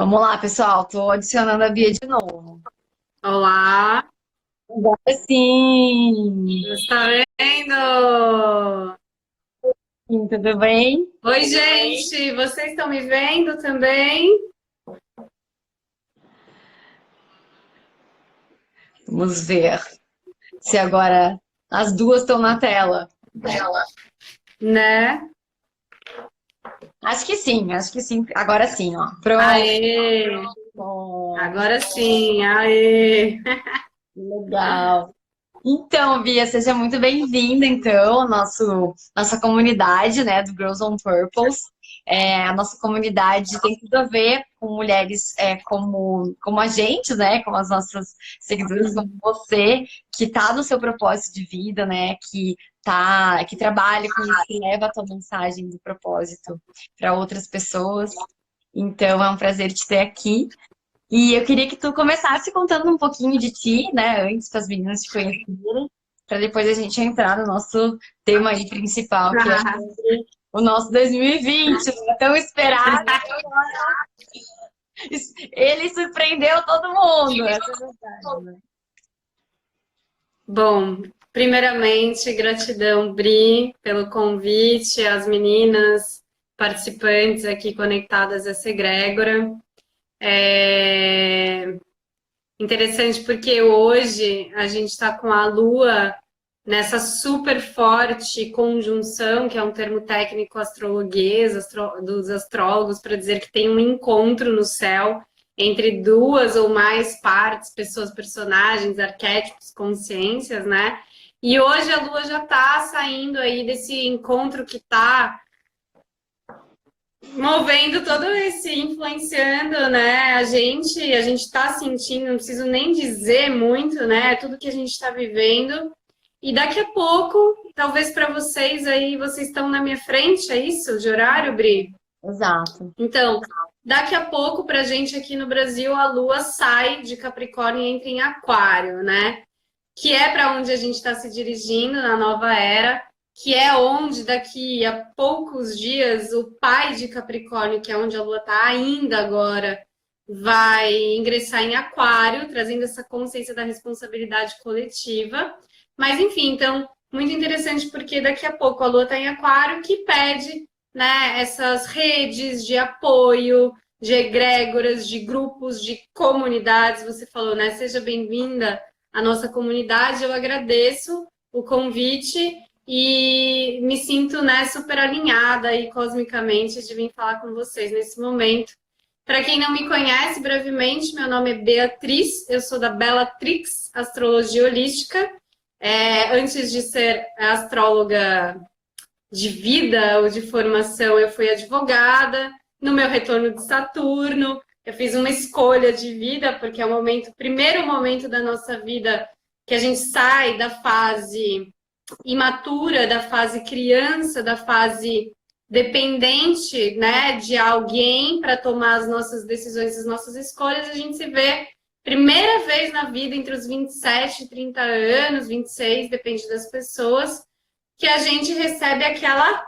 Vamos lá, pessoal. Tô adicionando a Bia de novo. Olá, Agora sim! está vendo? Tudo bem? Oi, gente, vocês estão me vendo também? Vamos ver se agora as duas estão na tela. Né? Acho que sim, acho que sim. Agora sim, ó. Pronto. Aê! Agora sim, aê! Legal. Então, Bia, seja muito bem-vinda, então, ao nossa comunidade, né, do Girls on Purpose. A nossa comunidade tem tudo a ver com mulheres como a gente, né, como as nossas seguidoras, como você, que está no seu propósito de vida, né, que trabalha com isso, que leva a tua mensagem do propósito para outras pessoas. Então, é um prazer te ter aqui. E eu queria que tu começasse contando um pouquinho de ti, né, antes para as meninas te conhecerem, para depois a gente entrar no nosso tema aí principal, que é sobre o nosso 2020, né, tão esperado. Ele surpreendeu todo mundo, essa é a verdade, né? Bom, primeiramente, gratidão, Bri, pelo convite, as meninas participantes aqui conectadas a essa egrégora. É interessante porque hoje a gente está com a Lua nessa super forte conjunção, que é um termo técnico astrologuês, dos astrólogos, para dizer que tem um encontro no céu entre duas ou mais partes, pessoas, personagens, arquétipos, consciências, né? E hoje a Lua já está saindo aí desse encontro que está movendo todo esse, influenciando, né? A gente está sentindo, não preciso nem dizer muito, né? Tudo que a gente está vivendo. E daqui a pouco, talvez para vocês aí, vocês estão na minha frente, é isso? De horário, Bri? Exato. Então, daqui a pouco, para a gente aqui no Brasil, a Lua sai de Capricórnio e entra em Aquário, né? Que é para onde a gente está se dirigindo na nova era, que é onde daqui a poucos dias o pai de Capricórnio, que é onde a Lua está ainda agora, vai ingressar em Aquário, trazendo essa consciência da responsabilidade coletiva. Mas enfim, então, muito interessante porque daqui a pouco a Lua está em Aquário, que pede, né, essas redes de apoio, de egrégoras, de grupos, de comunidades. Você falou, né? Seja bem-vinda à nossa comunidade. Eu agradeço o convite e me sinto, né, super alinhada e cosmicamente de vir falar com vocês nesse momento. Para quem não me conhece, brevemente, meu nome é Beatriz, eu sou da Bellatrix Astrologia Holística. Antes de ser astróloga de vida ou de formação, eu fui advogada. No meu retorno de Saturno, eu fiz uma escolha de vida, porque é o primeiro momento da nossa vida que a gente sai da fase imatura, da fase criança, da fase dependente, né, de alguém para tomar as nossas decisões, as nossas escolhas, a gente se vê primeira vez na vida entre os 27 e 30 anos, 26, depende das pessoas, que a gente recebe aquela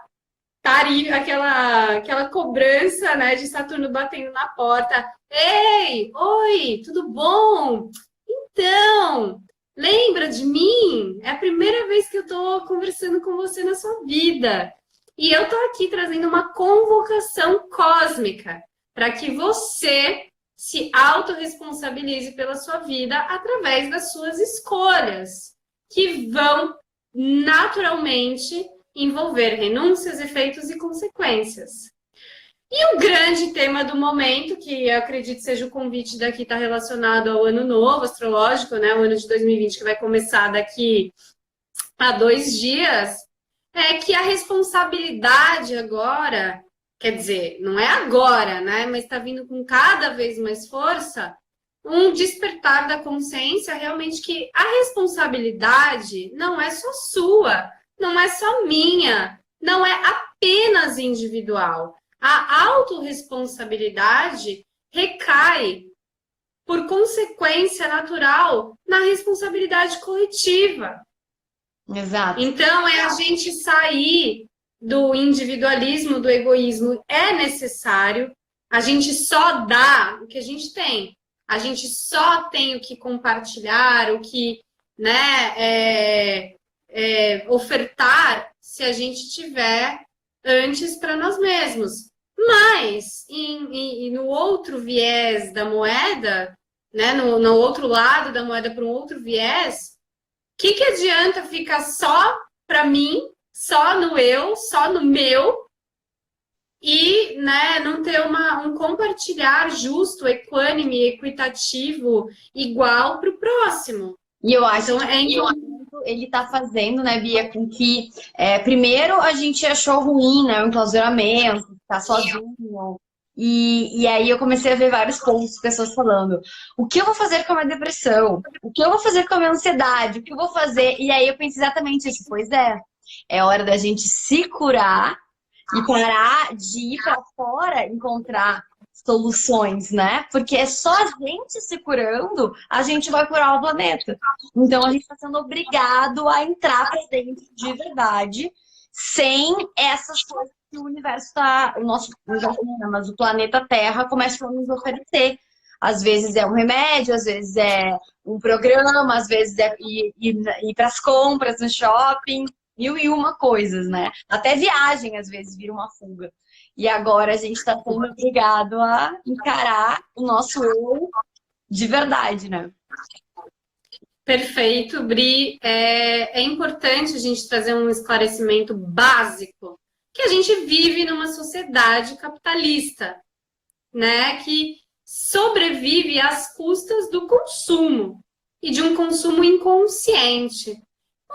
tarifa, aquela cobrança, né, de Saturno batendo na porta. Ei, oi, tudo bom? Então, lembra de mim? É a primeira vez que eu estou conversando com você na sua vida. E eu estou aqui trazendo uma convocação cósmica para que você se autorresponsabilize pela sua vida através das suas escolhas, que vão naturalmente envolver renúncias, efeitos e consequências. E o grande tema do momento, que eu acredito seja o convite daqui, está relacionado ao ano novo astrológico, né? O ano de 2020, que vai começar daqui a 2 dias, é que a responsabilidade agora, quer dizer, não é agora, né? Mas está vindo com cada vez mais força, um despertar da consciência realmente que a responsabilidade não é só sua, não é só minha, não é apenas individual. A autorresponsabilidade recai, por consequência natural, na responsabilidade coletiva. Exato. Então, é a gente sair do individualismo, do egoísmo, é necessário, a gente só dá o que a gente tem. A gente só tem o que compartilhar, o que, né, ofertar se a gente tiver antes para nós mesmos. Mas, no outro viés da moeda, né, no outro lado da moeda, para um outro viés, o que adianta ficar só para mim, só no eu, só no meu, e, né, não ter um compartilhar justo, equânime, equitativo, igual para o próximo. E eu acho então, que ele está fazendo, né, Bia, com que primeiro a gente achou ruim, né, o enclausuramento, ficar sozinho. E aí eu comecei a ver vários posts, pessoas falando, o que eu vou fazer com a minha depressão? O que eu vou fazer com a minha ansiedade? O que eu vou fazer? E aí eu pensei exatamente isso, pois é hora da gente se curar e parar de ir para fora encontrar soluções, né? Porque é só a gente se curando, a gente vai curar o planeta. Então a gente está sendo obrigado a entrar para dentro de verdade, sem essas coisas que o universo está, o nosso universo, mas o planeta Terra começa a nos oferecer. Às vezes é um remédio, às vezes é um programa, às vezes é ir para as compras no shopping. 1001 coisas, né? Até viagem, às vezes, vira uma fuga. E agora a gente está sendo obrigado a encarar o nosso eu de verdade, né? Perfeito, Bri. É importante a gente trazer um esclarecimento básico, que a gente vive numa sociedade capitalista, né? Que sobrevive às custas do consumo e de um consumo inconsciente.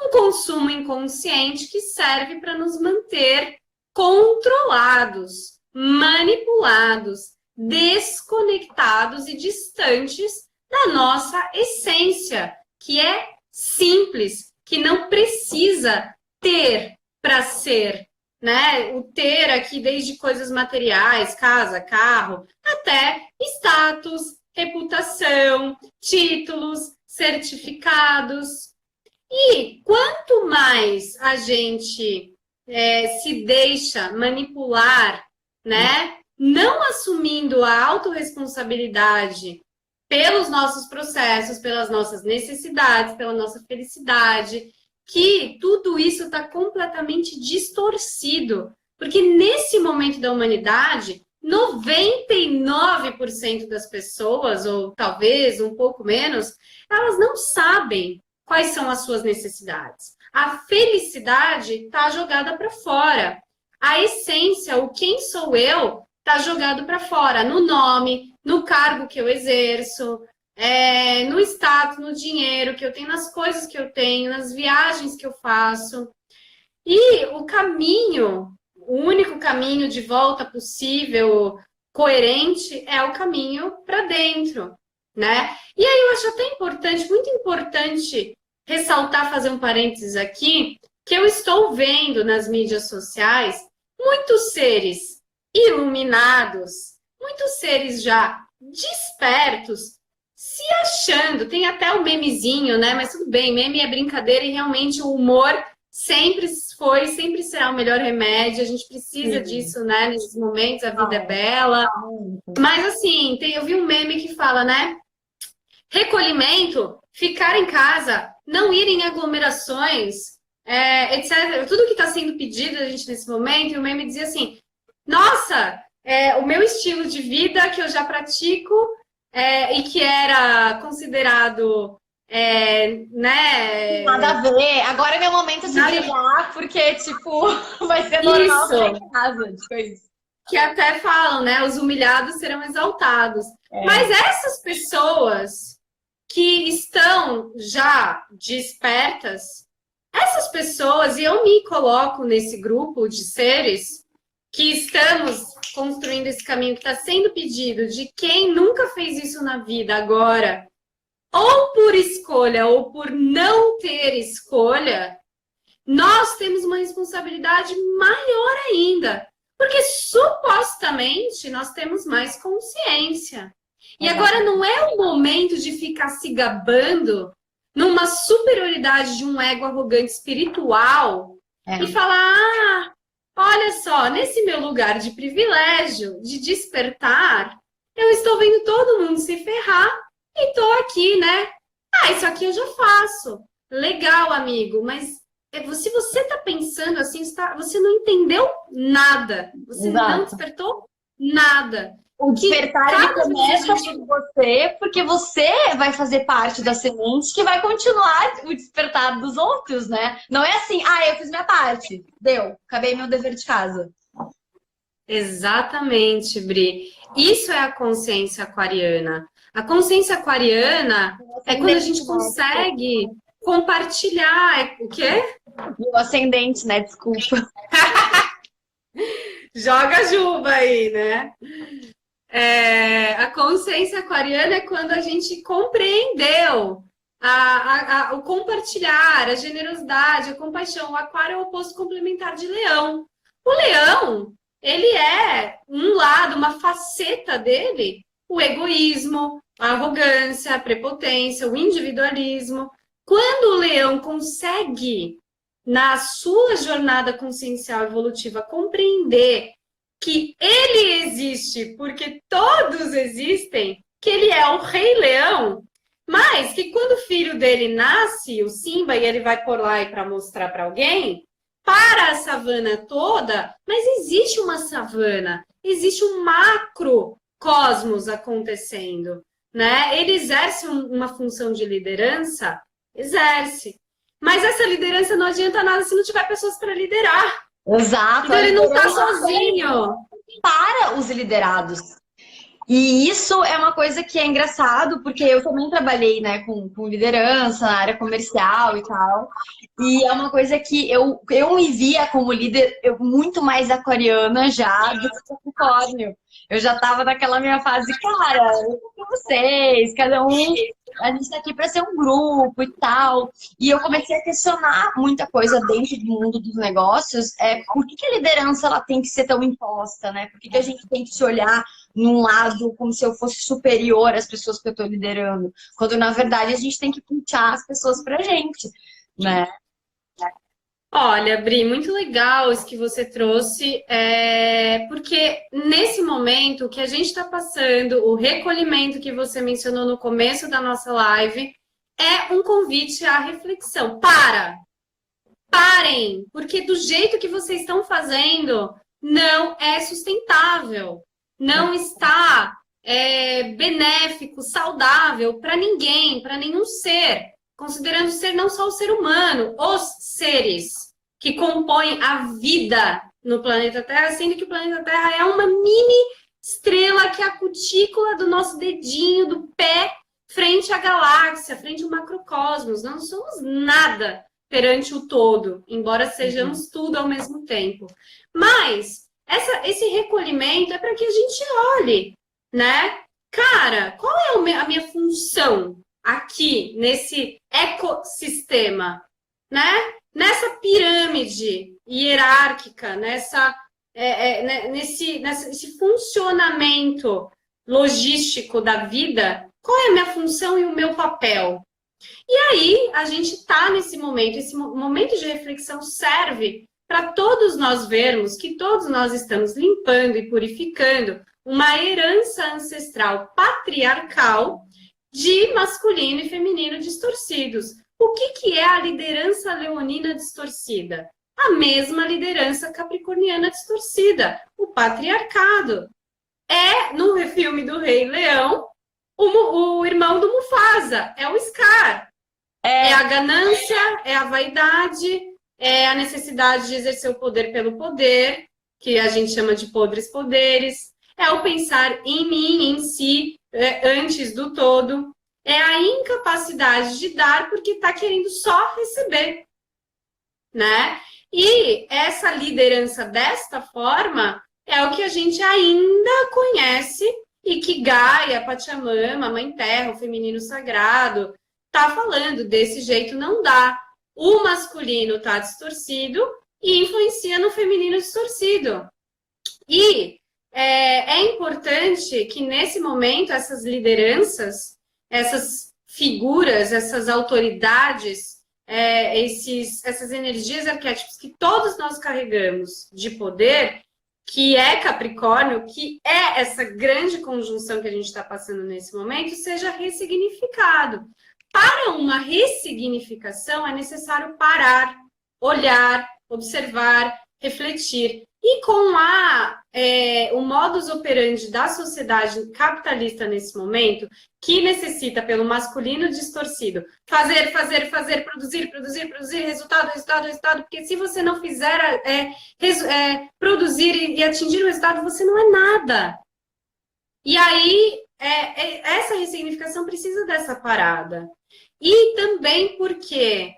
Um consumo inconsciente que serve para nos manter controlados, manipulados, desconectados e distantes da nossa essência, que é simples, que não precisa ter para ser, né? O ter aqui desde coisas materiais, casa, carro, até status, reputação, títulos, certificados. E quanto mais a gente se deixa manipular, né? Não assumindo a autorresponsabilidade pelos nossos processos, pelas nossas necessidades, pela nossa felicidade, que tudo isso está completamente distorcido. Porque nesse momento da humanidade, 99% das pessoas, ou talvez um pouco menos, elas não sabem quais são as suas necessidades. A felicidade está jogada para fora. A essência, o quem sou eu, está jogado para fora. No nome, no cargo que eu exerço, no status, no dinheiro que eu tenho, nas coisas que eu tenho, nas viagens que eu faço. E o caminho, o único caminho de volta possível, coerente, é o caminho para dentro, né? E aí eu acho até importante, muito importante, ressaltar, fazer um parênteses aqui, que eu estou vendo nas mídias sociais muitos seres iluminados, muitos seres já despertos, se achando, tem até o memezinho, né? Mas tudo bem, meme é brincadeira e realmente o humor sempre foi, sempre será o melhor remédio, a gente precisa disso, né? Nesses momentos, a vida é bela. Mas assim, eu vi um meme que fala, né? Recolhimento, ficar em casa, não ir em aglomerações, etc. Tudo que está sendo pedido a gente nesse momento, e o meme dizia assim, nossa, o meu estilo de vida que eu já pratico e que era considerado, né... Nada a ver. Agora é meu momento de brilhar, porque, tipo, vai ser normal ficar em casa. Tipo isso. Que até falam, né? Os humilhados serão exaltados. Mas essas pessoas que estão já despertas, essas pessoas, e eu me coloco nesse grupo de seres que estamos construindo esse caminho que está sendo pedido de quem nunca fez isso na vida agora, ou por escolha, ou por não ter escolha, nós temos uma responsabilidade maior ainda. Porque supostamente nós temos mais consciência. E agora não é o momento de ficar se gabando numa superioridade de um ego arrogante espiritual e falar, olha só, nesse meu lugar de privilégio, de despertar, eu estou vendo todo mundo se ferrar e estou aqui, né? Ah, isso aqui eu já faço. Legal, amigo, mas se você está pensando assim, você não entendeu nada. Você não Exato. despertou nada. O Que despertar, ele cada vez a começa gente... por você, porque você vai fazer parte da semente que vai continuar o despertar dos outros, né? Não é assim, ah, eu fiz minha parte, deu, acabei meu dever de casa. Exatamente, Bri. Isso é a consciência aquariana. A consciência aquariana é quando a Ascendente, gente né? consegue compartilhar. O quê? O ascendente, né? Desculpa. Joga a juba aí, né? A consciência aquariana é quando a gente compreendeu o compartilhar, a generosidade, a compaixão. O aquário é o oposto complementar de leão. O leão, ele é um lado, uma faceta dele, o egoísmo, a arrogância, a prepotência, o individualismo. Quando o leão consegue, na sua jornada consciencial evolutiva, compreender que ele existe porque todos existem, que ele é o Rei Leão, mas que quando o filho dele nasce, o Simba, e ele vai por lá e para mostrar para alguém, para a savana toda, mas existe uma savana, existe um macrocosmos acontecendo, né? Ele exerce uma função de liderança? Exerce. Mas essa liderança não adianta nada se não tiver pessoas para liderar. Exato. Então ele não está sozinho. Para os liderados. E isso é uma coisa que é engraçado, porque eu também trabalhei, né, com liderança na área comercial e tal. E é uma coisa que eu me via como líder muito mais aquariana já do que Capricórnio. Eu já estava naquela minha fase, cara, eu tô com vocês, cada um, a gente tá aqui para ser um grupo e tal. E eu comecei a questionar muita coisa dentro do mundo dos negócios. Por que a liderança ela tem que ser tão imposta, né? Por que a gente tem que se olhar num lado como se eu fosse superior às pessoas que eu estou liderando? Quando, na verdade, a gente tem que puxar as pessoas pra gente, né? Olha, Bri, muito legal isso que você trouxe, porque nesse momento que a gente está passando, o recolhimento que você mencionou no começo da nossa live, é um convite à reflexão. Parem, porque do jeito que vocês estão fazendo, não é sustentável, não está benéfico, saudável para ninguém, para nenhum ser. Considerando ser não só o ser humano, os seres que compõem a vida no planeta Terra, sendo que o planeta Terra é uma mini estrela que é a cutícula do nosso dedinho, do pé, frente à galáxia, frente ao macrocosmos. Não somos nada perante o todo, embora sejamos tudo ao mesmo tempo. Mas esse recolhimento é para que a gente olhe, né? Cara, qual é a minha função aqui nesse ecossistema, né? Nessa pirâmide hierárquica, nesse funcionamento logístico da vida, qual é a minha função e o meu papel? E aí, a gente está nesse momento, esse momento de reflexão serve para todos nós vermos que todos nós estamos limpando e purificando uma herança ancestral patriarcal de masculino e feminino distorcidos. O que é a liderança leonina distorcida? A mesma liderança capricorniana distorcida, o patriarcado. No filme do Rei Leão, o irmão do Mufasa, é o Scar. É a ganância, é a vaidade, é a necessidade de exercer o poder pelo poder, que a gente chama de podres poderes, é o pensar em mim, em si, antes do todo, é a incapacidade de dar porque está querendo só receber, né? E essa liderança desta forma é o que a gente ainda conhece e que Gaia, Pachamama, Mãe Terra, o feminino sagrado, tá falando, desse jeito não dá. O masculino está distorcido e influencia no feminino distorcido. E é importante que, nesse momento, essas lideranças, essas figuras, essas autoridades, essas energias arquétipos que todos nós carregamos de poder, que é Capricórnio, que é essa grande conjunção que a gente está passando nesse momento, seja ressignificado. Para uma ressignificação, é necessário parar, olhar, observar, refletir. E com o modus operandi da sociedade capitalista nesse momento, que necessita, pelo masculino distorcido, fazer, produzir, resultado, porque se você não fizer produzir e atingir o resultado, você não é nada. E aí, essa ressignificação precisa dessa parada. E também porque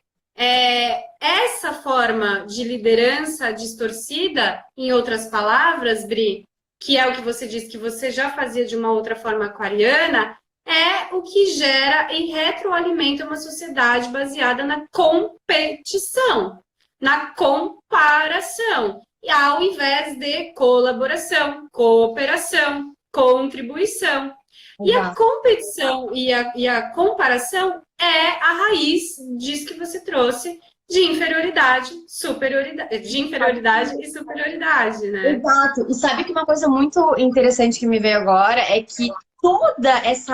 essa forma de liderança distorcida, em outras palavras, Bri, que é o que você disse que você já fazia de uma outra forma aquariana, é o que gera e retroalimenta uma sociedade baseada na competição, na comparação, ao invés de colaboração, cooperação, contribuição. E a competição e a comparação é a raiz disso que você trouxe de inferioridade, e superioridade, né? Exato. E sabe que uma coisa muito interessante que me veio agora é que toda essa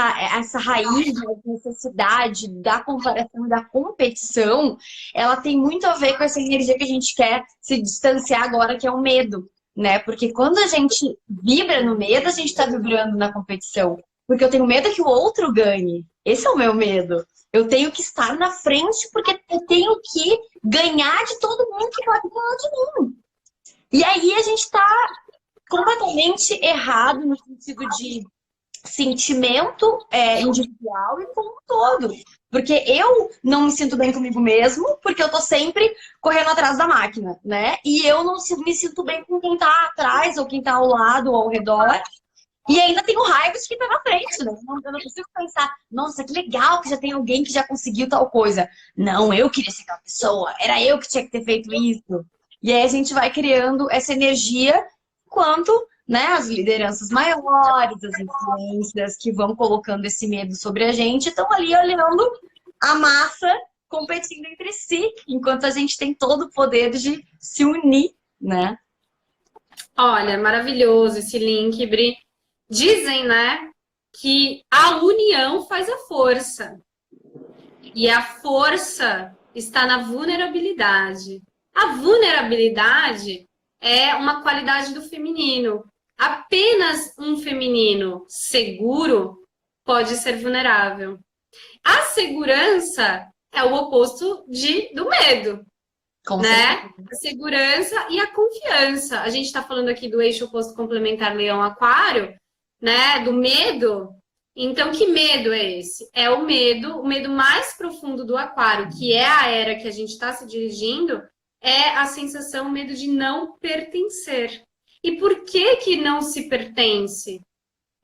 raiz da necessidade da comparação, da competição, ela tem muito a ver com essa energia que a gente quer se distanciar agora, que é o medo, né? Porque quando a gente vibra no medo, a gente está vibrando na competição. Porque eu tenho medo que o outro ganhe. Esse é o meu medo. Eu tenho que estar na frente porque eu tenho que ganhar de todo mundo que pode ganhar de mim. E aí a gente está completamente errado no sentido de sentimento individual e como um todo. Porque eu não me sinto bem comigo mesmo, porque eu tô sempre correndo atrás da máquina, né? E eu não me sinto bem com quem tá atrás, ou quem tá ao lado, ou ao redor. E ainda tenho raiva de quem tá na frente, né? Eu não consigo pensar, nossa, que legal que já tem alguém que já conseguiu tal coisa. Não, eu queria ser aquela pessoa, era eu que tinha que ter feito isso. E aí a gente vai criando essa energia enquanto, né, as lideranças maiores, as influências que vão colocando esse medo sobre a gente, estão ali olhando a massa competindo entre si, enquanto a gente tem todo o poder de se unir, né? Olha, maravilhoso esse link, Bri. Dizem, né, que a união faz a força. E a força está na vulnerabilidade. A vulnerabilidade é uma qualidade do feminino. Apenas um feminino seguro pode ser vulnerável. A segurança é o oposto do medo. Né? A segurança e a confiança. A gente está falando aqui do eixo oposto complementar Leão-Aquário, né? Do medo. Então, que medo é esse? É o medo mais profundo do Aquário, que é a era que a gente está se dirigindo, é a sensação, o medo de não pertencer. E por que não se pertence?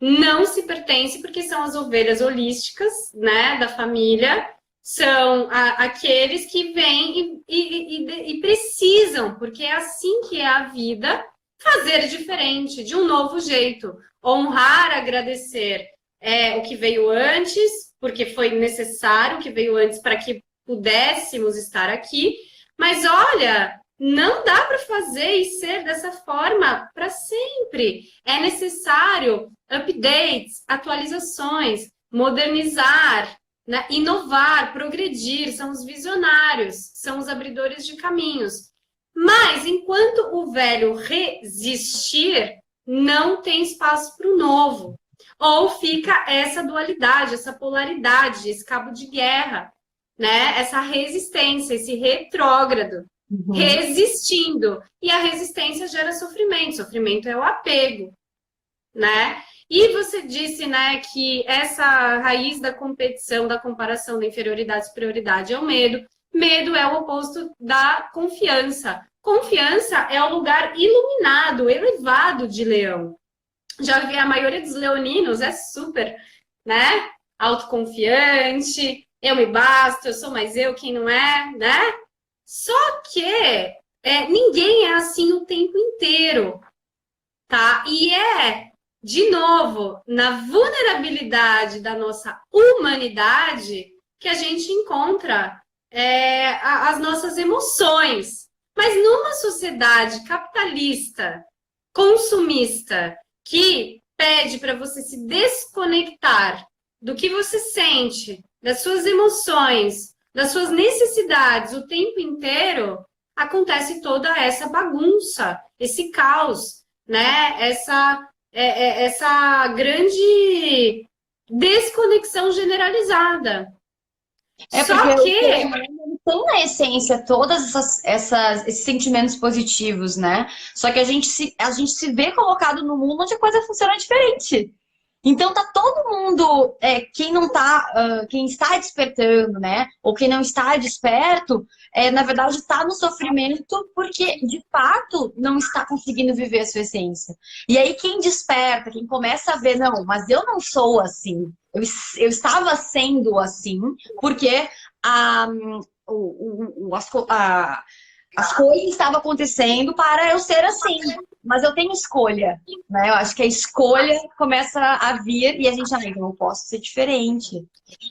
Não se pertence porque são as ovelhas holísticas, né, da família, são aqueles que vêm e precisam, porque é assim que é a vida, fazer diferente, de um novo jeito. Honrar, agradecer o que veio antes, porque foi necessário o que veio antes para que pudéssemos estar aqui. Mas olha, não dá para fazer e ser dessa forma para sempre. É necessário updates, atualizações, modernizar, né? Inovar, progredir, são os visionários, são os abridores de caminhos. Mas, enquanto o velho resistir, não tem espaço para o novo. Ou fica essa dualidade, essa polaridade, esse cabo de guerra, né? Essa resistência, esse retrógrado, resistindo. E a resistência gera sofrimento. Sofrimento é o apego, né? E você disse, né, que essa raiz da competição, da comparação, da inferioridade e superioridade é o medo. Medo é o oposto da confiança. Confiança é o lugar iluminado, elevado de Leão. Já vi, a maioria dos leoninos é super, né, autoconfiante, eu me basto, eu sou mais eu, quem não é, né? Só que ninguém é assim o tempo inteiro, tá? E de novo, na vulnerabilidade da nossa humanidade que a gente encontra as nossas emoções. Mas numa sociedade capitalista, consumista, que pede para você se desconectar do que você sente, das suas emoções, das suas necessidades o tempo inteiro, acontece toda essa bagunça, esse caos, né? Essa grande desconexão generalizada. Só Porque o ser que humano ele tem na essência todas esses sentimentos positivos, né? Só que a gente se vê colocado no mundo onde a coisa funciona diferente. Então tá todo mundo, quem não tá, quem está despertando, né? Ou quem não está desperto, na verdade está no sofrimento porque de fato não está conseguindo viver a sua essência. E aí quem desperta, quem começa a ver, não, mas eu não sou assim. Eu estava sendo assim, porque a, o, o- as, co- a, as coisas estavam acontecendo para eu ser assim. Mas eu tenho escolha, né? Eu acho que a escolha começa a vir e a gente, então eu posso ser diferente.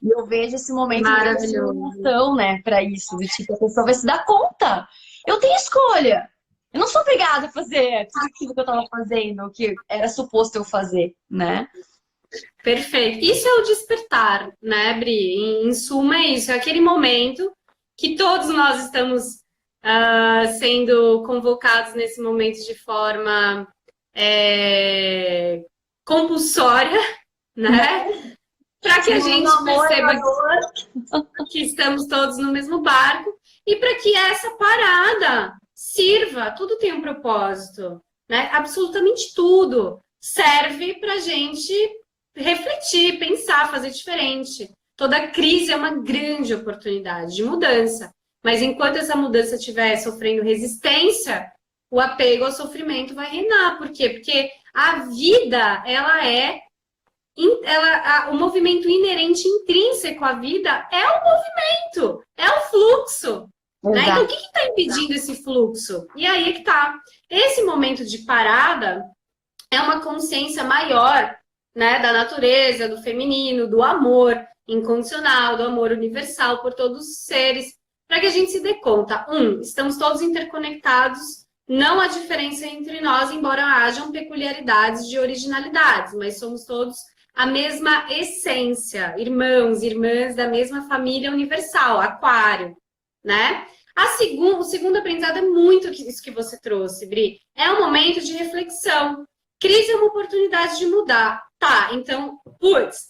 E eu vejo esse momento de maravilhoso. transformação, né, para isso, do tipo, a pessoa vai se dar conta. Eu tenho escolha. Eu não sou obrigada a fazer tudo aquilo que eu estava fazendo, que era suposto eu fazer, né? Perfeito. Isso é o despertar, né, Bri? Em suma, é isso. É aquele momento que todos nós estamos sendo convocados nesse momento de forma compulsória, né? Para que a Sim, gente amor, perceba amor. que estamos todos no mesmo barco e para que essa parada sirva. Tudo tem um propósito, né? Absolutamente tudo serve para a gente refletir, pensar, fazer diferente. Toda crise é uma grande oportunidade de mudança. Mas enquanto essa mudança estiver sofrendo resistência, o apego ao sofrimento vai reinar. Por quê? Porque a vida, o movimento inerente, intrínseco à vida é o movimento, é o fluxo. Né? Então, o que está impedindo esse fluxo? E aí é que está. Esse momento de parada é uma consciência maior, né, da natureza, do feminino, do amor incondicional, do amor universal por todos os seres, para que a gente se dê conta. Estamos todos interconectados, não há diferença entre nós, embora hajam peculiaridades de originalidades, mas somos todos a mesma essência, irmãos, irmãs da mesma família universal, aquário, né? O segundo aprendizado é muito isso que você trouxe, Bri. É um momento de reflexão. Crise é uma oportunidade de mudar. Tá, então,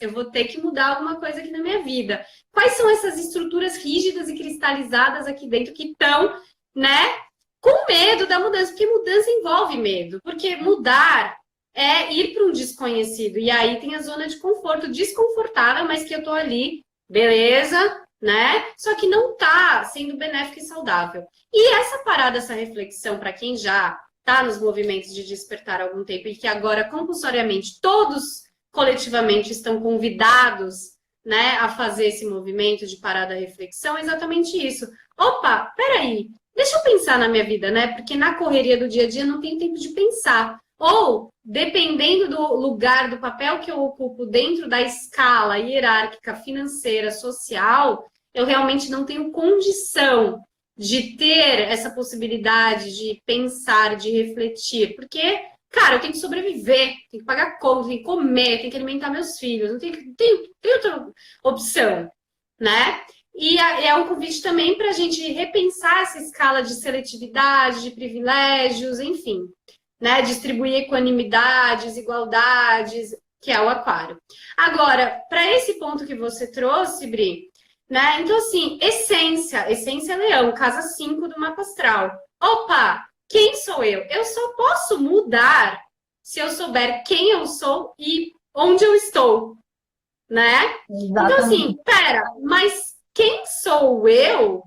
eu vou ter que mudar alguma coisa aqui na minha vida. Quais são essas estruturas rígidas e cristalizadas aqui dentro que estão, né, com medo da mudança? Porque mudança envolve medo. Porque mudar é ir para um desconhecido. E aí tem a zona de conforto desconfortável, mas que eu tô ali, beleza, né? Só que não tá sendo benéfico e saudável. E essa parada, essa reflexão, para quem já tá nos movimentos de despertar há algum tempo e que agora, compulsoriamente, todos coletivamente estão convidados, né, a fazer esse movimento de parada reflexão, é exatamente isso. Opa, peraí, deixa eu pensar na minha vida, né? Porque na correria do dia a dia não tem tempo de pensar. Ou, dependendo do lugar, do papel que eu ocupo dentro da escala hierárquica, financeira, social, eu realmente não tenho condição de ter essa possibilidade de pensar, de refletir. Porque, cara, eu tenho que sobreviver, tenho que pagar conta, tenho que comer, tenho que alimentar meus filhos, não tem outra opção, né? E é um convite também para a gente repensar essa escala de seletividade, de privilégios, enfim, né? Distribuir equanimidades, igualdades, que é o aquário. Agora, para esse ponto que você trouxe, Bri, né? Então, assim, essência leão, casa 5 do mapa astral. Opa, quem sou eu? Eu só posso mudar se eu souber quem eu sou e onde eu estou, né? Então, assim, pera, mas quem sou eu?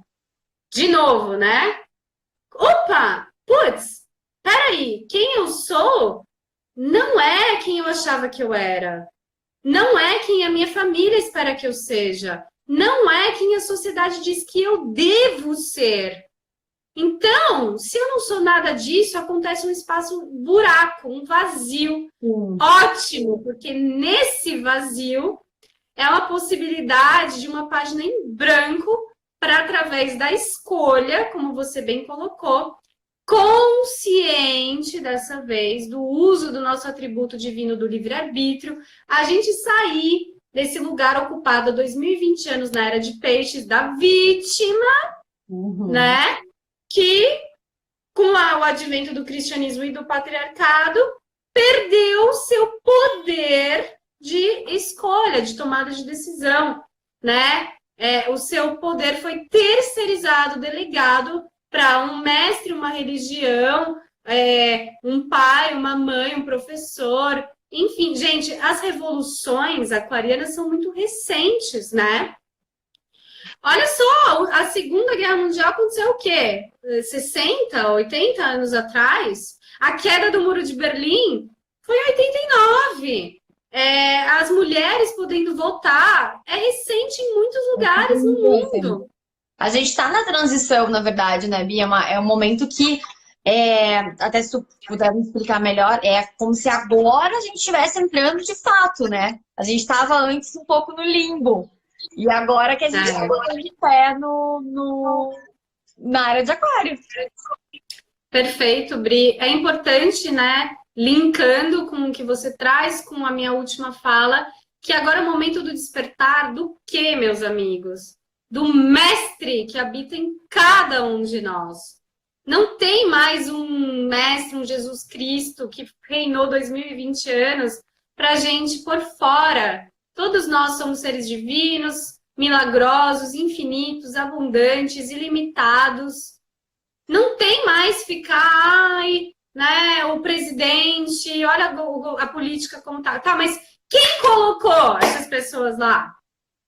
De novo, né? Opa, peraí, quem eu sou não é quem eu achava que eu era. Não é quem a minha família espera que eu seja. Não é quem a sociedade diz que eu devo ser. Então, se eu não sou nada disso, acontece um espaço buraco, um vazio. Ótimo, porque nesse vazio é uma possibilidade de uma página em branco para, através da escolha, como você bem colocou, consciente dessa vez do uso do nosso atributo divino do livre-arbítrio, a gente sair desse lugar ocupado há 2020 anos na era de peixes da vítima, né? Que, com o advento do cristianismo e do patriarcado, perdeu seu poder de escolha, de tomada de decisão, né? O seu poder foi terceirizado, delegado para um mestre, uma religião, um pai, uma mãe, um professor. Enfim, gente, as revoluções aquarianas são muito recentes, né? Olha só, a Segunda Guerra Mundial aconteceu o quê? 60, 80 anos atrás? A queda do Muro de Berlim foi em 89. As mulheres podendo votar é recente em muitos lugares no mundo. A gente está na transição, na verdade, né, Bia? É um momento que, até se tu puder me explicar melhor, é como se agora a gente estivesse entrando de fato, né? A gente estava antes um pouco no limbo. E agora que a gente está de pé na área de aquário. Perfeito, Bri. É importante, né, linkando com o que você traz com a minha última fala, que agora é o momento do despertar do quê, meus amigos? Do mestre que habita em cada um de nós. Não tem mais um mestre, um Jesus Cristo que reinou 2020 anos para a gente por fora. Todos nós somos seres divinos, milagrosos, infinitos, abundantes, ilimitados. Não tem mais ficar, né, o presidente, olha a política como tá. Tá, mas quem colocou essas pessoas lá?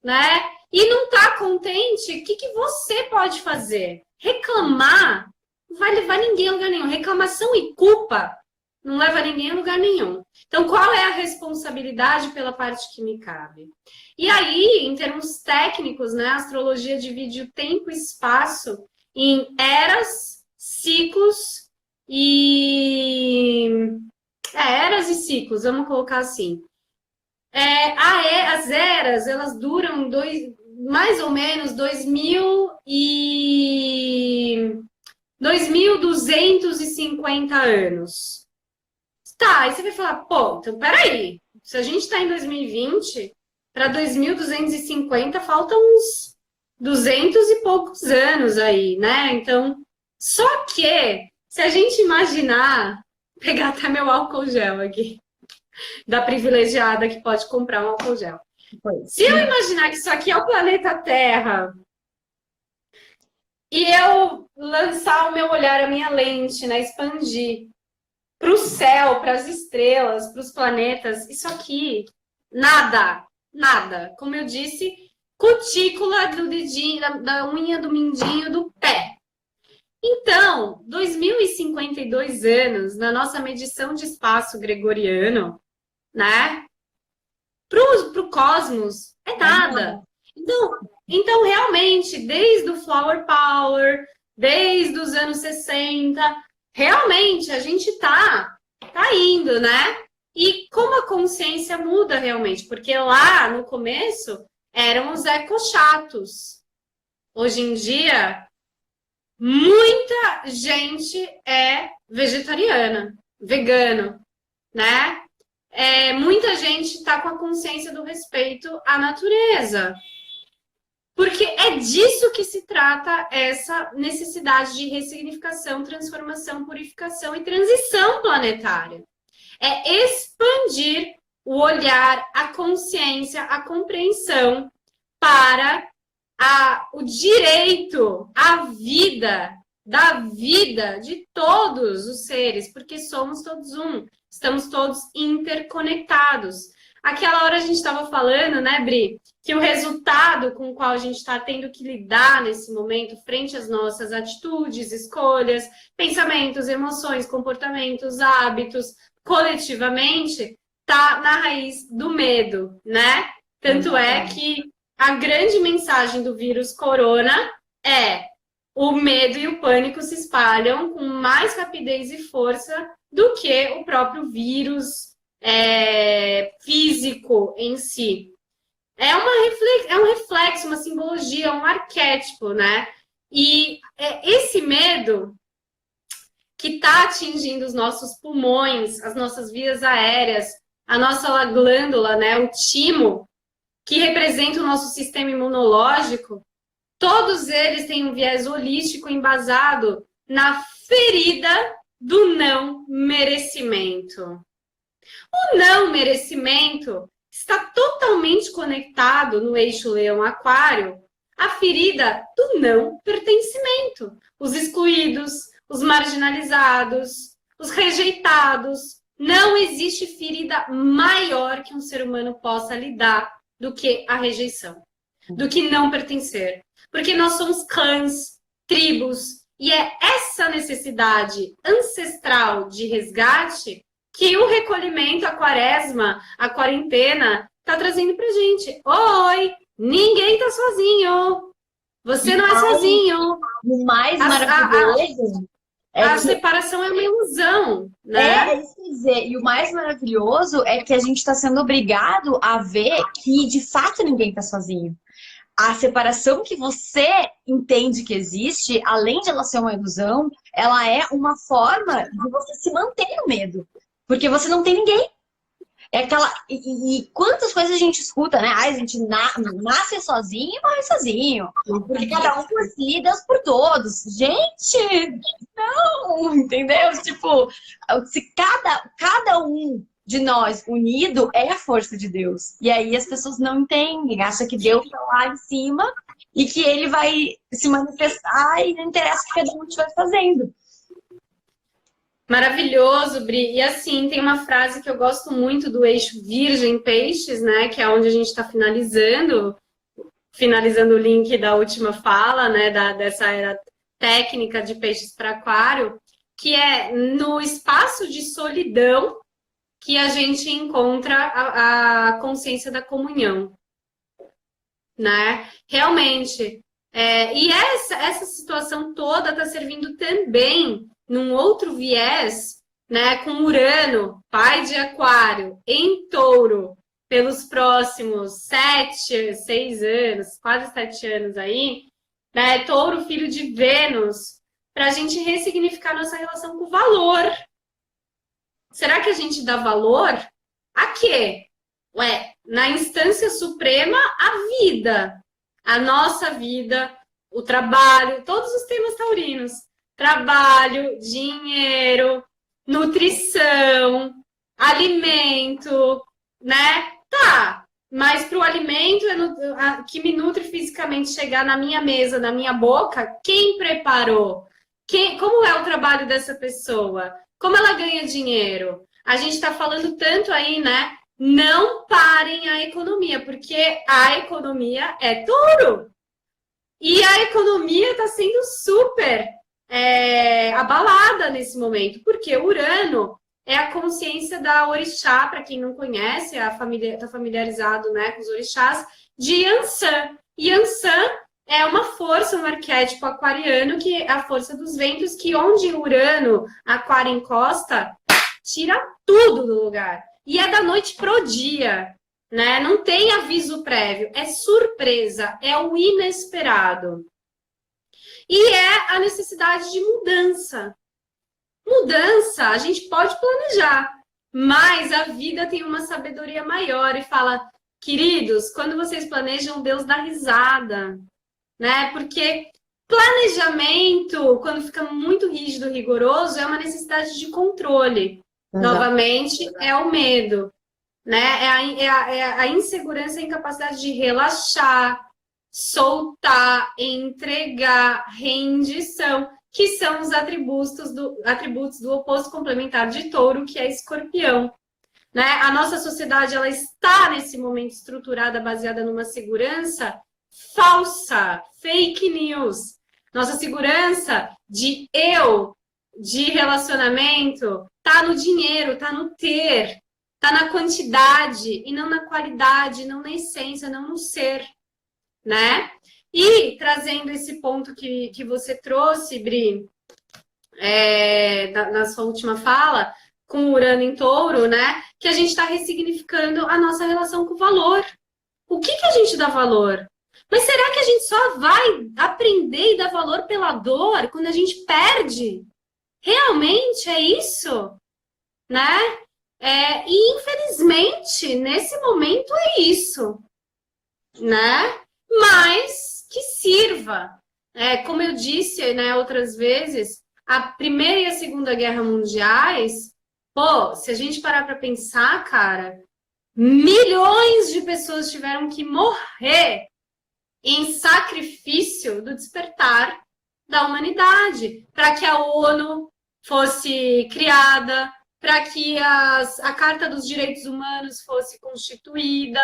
Né? E não está contente, o que você pode fazer? Reclamar não vai levar ninguém a lugar nenhum. Reclamação e culpa não leva ninguém a lugar nenhum. Então, qual é a responsabilidade pela parte que me cabe? E aí, em termos técnicos, né, a astrologia divide o tempo e espaço em eras, ciclos e... eras e ciclos, vamos colocar assim. As eras, elas duram mais ou menos 2.250 anos. Tá, aí você vai falar, pô, então peraí, se a gente está em 2020, para 2250 faltam uns 200 e poucos anos aí, né? Então, só que, se a gente imaginar, pegar até meu álcool gel aqui, da privilegiada que pode comprar um álcool gel. Se eu imaginar que isso aqui é o planeta Terra e eu lançar o meu olhar, a minha lente, né, expandir para o céu, para as estrelas, para os planetas, isso aqui, nada. Como eu disse, cutícula do dedinho, da unha do mindinho do pé. Então, 2052 anos, na nossa medição de espaço gregoriano, né? Pro cosmos, é nada. Então, realmente, desde o Flower Power, desde os anos 60, realmente a gente tá indo, né? E como a consciência muda realmente, porque lá no começo eram os ecochatos. Hoje em dia, muita gente é vegetariana, vegano, né? Muita gente está com a consciência do respeito à natureza. Porque é disso que se trata essa necessidade de ressignificação, transformação, purificação e transição planetária. É expandir o olhar, a consciência, a compreensão para o direito à vida, da vida de todos os seres, porque somos todos um, estamos todos interconectados. Aquela hora a gente estava falando, né, Bri, que o resultado com o qual a gente está tendo que lidar nesse momento, frente às nossas atitudes, escolhas, pensamentos, emoções, comportamentos, hábitos, coletivamente, está na raiz do medo, né? Tanto é que a grande mensagem do vírus corona é o medo e o pânico se espalham com mais rapidez e força do que o próprio vírus físico em si. É um reflexo, uma simbologia, um arquétipo, né? E esse medo que está atingindo os nossos pulmões, as nossas vias aéreas, a nossa glândula, né, o timo, que representa o nosso sistema imunológico, todos eles têm um viés holístico embasado na ferida do não merecimento. O não merecimento está totalmente conectado no eixo Leão-Aquário à ferida do não pertencimento. Os excluídos, os marginalizados, os rejeitados. Não existe ferida maior que um ser humano possa lidar do que a rejeição, do que não pertencer. Porque nós somos clãs, tribos, e é essa necessidade ancestral de resgate que o recolhimento, a quaresma, a quarentena, está trazendo pra gente. Oi, ninguém tá sozinho. Você não é sozinho. O mais maravilhoso a separação é uma ilusão, né? É isso que eu ia dizer. E o mais maravilhoso é que a gente está sendo obrigado a ver que, de fato, ninguém está sozinho. A separação que você entende que existe, além de ela ser uma ilusão, ela é uma forma de você se manter no medo. Porque você não tem ninguém. É aquela. E quantas coisas a gente escuta, né? Ai, a gente nasce sozinho e morre sozinho. Porque cada um por si, Deus por todos. Gente, não, entendeu? Tipo, se cada um de nós unido é a força de Deus. E aí as pessoas não entendem, acham que Deus está lá em cima e que ele vai se manifestar e não interessa o que cada um estiver fazendo. Maravilhoso, Bri. E assim, tem uma frase que eu gosto muito do eixo Virgem-Peixes, né? Que é onde a gente está finalizando o link da última fala, né? Dessa era técnica de peixes para aquário, que é no espaço de solidão que a gente encontra a consciência da comunhão, né? Realmente. E essa situação toda está servindo também num outro viés, né, com Urano, pai de Aquário, em Touro, pelos próximos 6 anos, quase 7 anos aí, né, Touro, filho de Vênus, para a gente ressignificar nossa relação com o valor. Será que a gente dá valor a quê? Na instância suprema, a vida, a nossa vida, o trabalho, todos os temas taurinos. Trabalho, dinheiro, nutrição, alimento, né? Tá, mas para o alimento que me nutre fisicamente chegar na minha mesa, na minha boca, quem preparou? Como é o trabalho dessa pessoa? Como ela ganha dinheiro? A gente está falando tanto aí, né? Não parem a economia, porque a economia é Touro. E a economia está sendo super abalada nesse momento, porque Urano é a consciência da orixá, para quem não conhece, está familiarizado, né, com os orixás, de Yansan. Yansan é uma força, um arquétipo aquariano, que é a força dos ventos, que onde Urano, Aquário encosta, tira tudo do lugar. E é da noite pro dia, né? Não tem aviso prévio, é surpresa, é o inesperado. E é a necessidade de mudança. Mudança, a gente pode planejar, mas a vida tem uma sabedoria maior e fala, queridos, quando vocês planejam, Deus dá risada, né? Porque planejamento, quando fica muito rígido, rigoroso, é uma necessidade de controle. Novamente, é o medo, né? É a insegurança e a incapacidade de relaxar, soltar, entregar, rendição, que são os atributos do oposto complementar de Touro, que é Escorpião. Né? A nossa sociedade ela está, nesse momento, estruturada, baseada numa segurança falsa, fake news. Nossa segurança de relacionamento, tá no dinheiro, tá no ter, tá na quantidade, e não na qualidade, não na essência, não no ser. Né? E trazendo esse ponto que você trouxe, Bri, na sua última fala, com Urano em Touro, né? Que a gente está ressignificando a nossa relação com o valor. o que a gente dá valor? Mas será que a gente só vai aprender e dar valor pela dor quando a gente perde? Realmente é isso? Né? E infelizmente, nesse momento é isso, né? Mas que sirva. Como eu disse, né, outras vezes, a Primeira e a Segunda Guerra Mundiais, pô, se a gente parar para pensar, cara, milhões de pessoas tiveram que morrer em sacrifício do despertar da humanidade, para que a ONU fosse criada, para que a Carta dos Direitos Humanos fosse constituída,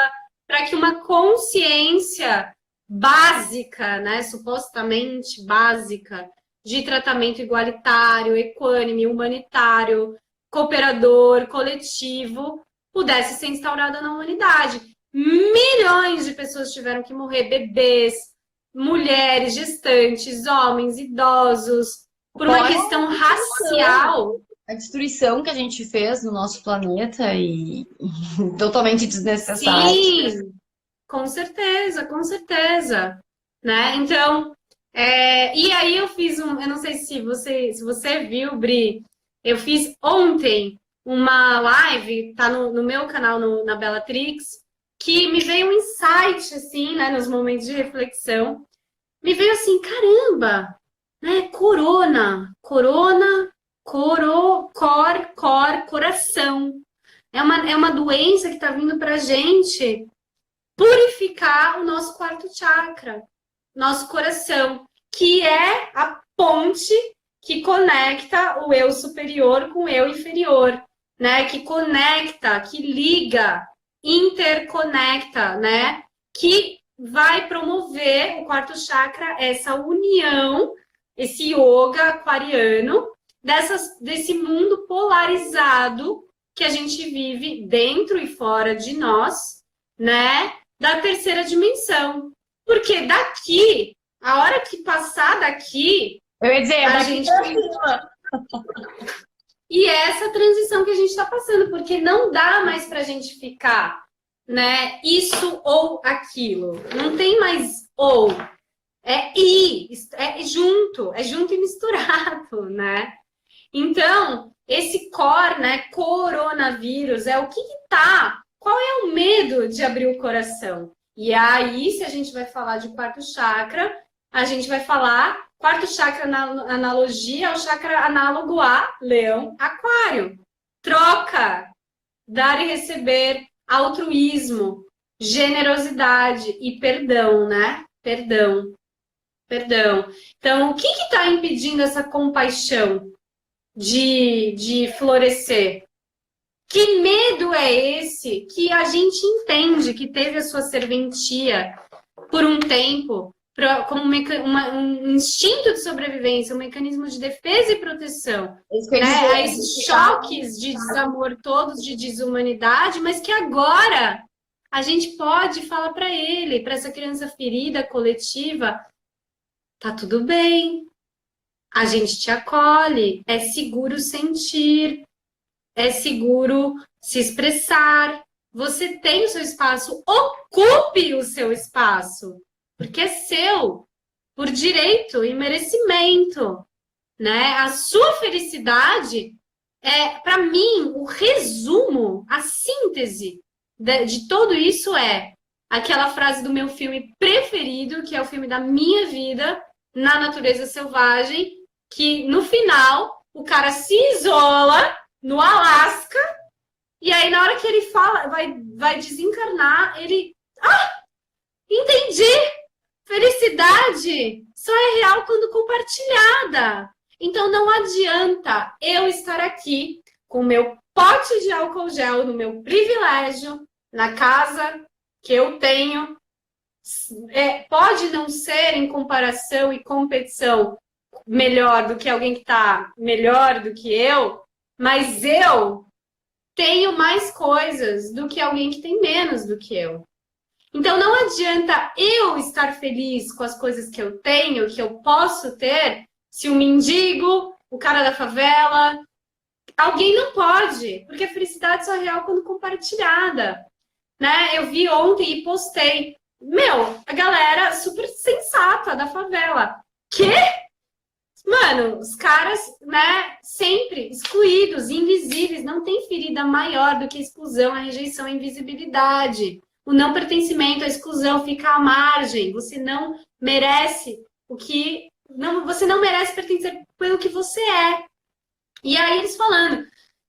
para que uma consciência básica, né, supostamente básica, de tratamento igualitário, equânime, humanitário, cooperador, coletivo, pudesse ser instaurada na humanidade. Milhões de pessoas tiveram que morrer, bebês, mulheres, gestantes, homens, idosos, por uma questão racial. A destruição que a gente fez no nosso planeta e totalmente desnecessária. Sim, com certeza, com certeza. Né? Então, e aí eu fiz eu não sei se você viu, Bri, eu fiz ontem uma live, tá no meu canal, na Bellatrix, que me veio um insight, assim, né, nos momentos de reflexão, me veio assim, caramba, né, coração. É uma doença que tá vindo pra gente purificar o nosso quarto chakra, nosso coração, que é a ponte que conecta o eu superior com o eu inferior, né? Que conecta, que liga, interconecta, né? Que vai promover o quarto chakra, essa união, esse yoga aquariano, desse mundo polarizado que a gente vive dentro e fora de nós, né? Da terceira dimensão. Porque daqui, a hora que passar daqui, eu ia dizer, a gente... E essa transição que a gente está passando, porque não dá mais para a gente ficar, né? Isso ou aquilo. Não tem mais ou. É junto e misturado, né? Então, esse né, coronavírus, é o que tá? Qual é o medo de abrir o coração? E aí, se a gente vai falar de quarto chakra, a gente vai falar quarto chakra na analogia ao chakra análogo a Leão, Aquário. Troca, dar e receber, altruísmo, generosidade e perdão, né? Perdão. Então, o que está impedindo essa compaixão de florescer? Que medo é esse que a gente entende que teve a sua serventia por um tempo, como um instinto de sobrevivência, um mecanismo de defesa e proteção, né? A esses choques de desamor todos, de desumanidade, mas que agora a gente pode falar para ele, para essa criança ferida coletiva, tá tudo bem, a gente te acolhe, é seguro sentir, é seguro se expressar. Você tem o seu espaço, ocupe o seu espaço, porque é seu, por direito e merecimento, né? A sua felicidade para mim, o resumo, a síntese de tudo isso é aquela frase do meu filme preferido, que é o filme da minha vida, Na Natureza Selvagem, que no final o cara se isola no Alasca, e aí na hora que ele fala, vai desencarnar, ele... entendi! Felicidade só é real quando compartilhada. Então não adianta eu estar aqui com o meu pote de álcool gel no meu privilégio, na casa que eu tenho. Pode não ser em comparação e competição melhor do que alguém que está melhor do que eu, mas eu tenho mais coisas do que alguém que tem menos do que eu. Então não adianta eu estar feliz com as coisas que eu tenho, que eu posso ter, se o mendigo, o cara da favela, alguém não pode, porque a felicidade só é real quando compartilhada. né? Eu vi ontem e postei. Meu, a galera super sensata da favela. Quê? Mano, os caras, né, sempre excluídos, invisíveis, não tem ferida maior do que a exclusão, a rejeição, a invisibilidade. O não pertencimento, a exclusão fica à margem. Você não merece o que... Não, você não merece pertencer pelo que você é. E aí eles falando,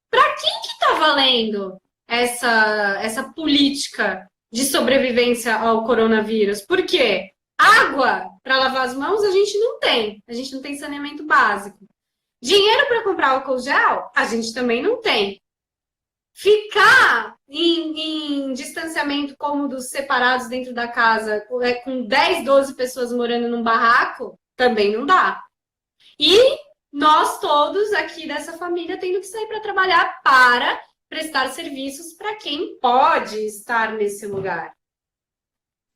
para quem que tá valendo essa política de sobrevivência ao coronavírus? Por quê? Água para lavar as mãos a gente não tem. A gente não tem saneamento básico. Dinheiro para comprar álcool gel a gente também não tem. Ficar em distanciamento cômodos separados dentro da casa, com 10, 12 pessoas morando num barraco, também não dá. E nós todos aqui dessa família tendo que sair para trabalhar para prestar serviços para quem pode estar nesse lugar.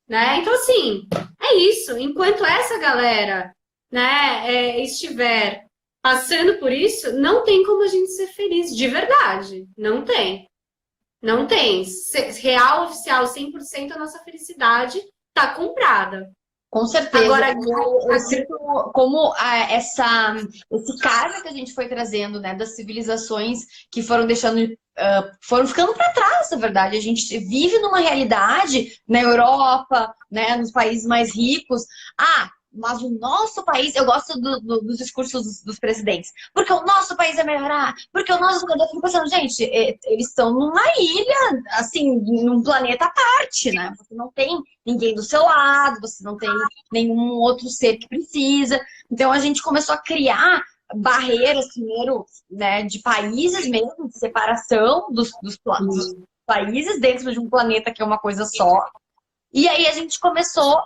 Né? Então, assim, é isso. Enquanto essa galera, né, estiver passando por isso, não tem como a gente ser feliz, de verdade. Não tem. Não tem. Real, oficial, 100% a nossa felicidade está comprada. Com certeza. Agora, eu sinto como esse karma que a gente foi trazendo, né, das civilizações que foram deixando, foram ficando para trás, na verdade. A gente vive numa realidade na Europa, né, nos países mais ricos. Mas o nosso país, eu gosto dos discursos dos presidentes, porque o nosso país é melhorar, porque o nosso... Eu fico pensando, gente, eles estão numa ilha, assim, num planeta à parte, né? Você não tem ninguém do seu lado, você não tem nenhum outro ser que precisa. Então a gente começou a criar barreiras, primeiro, né, de países mesmo, de separação dos países dentro de um planeta que é uma coisa só. E aí a gente começou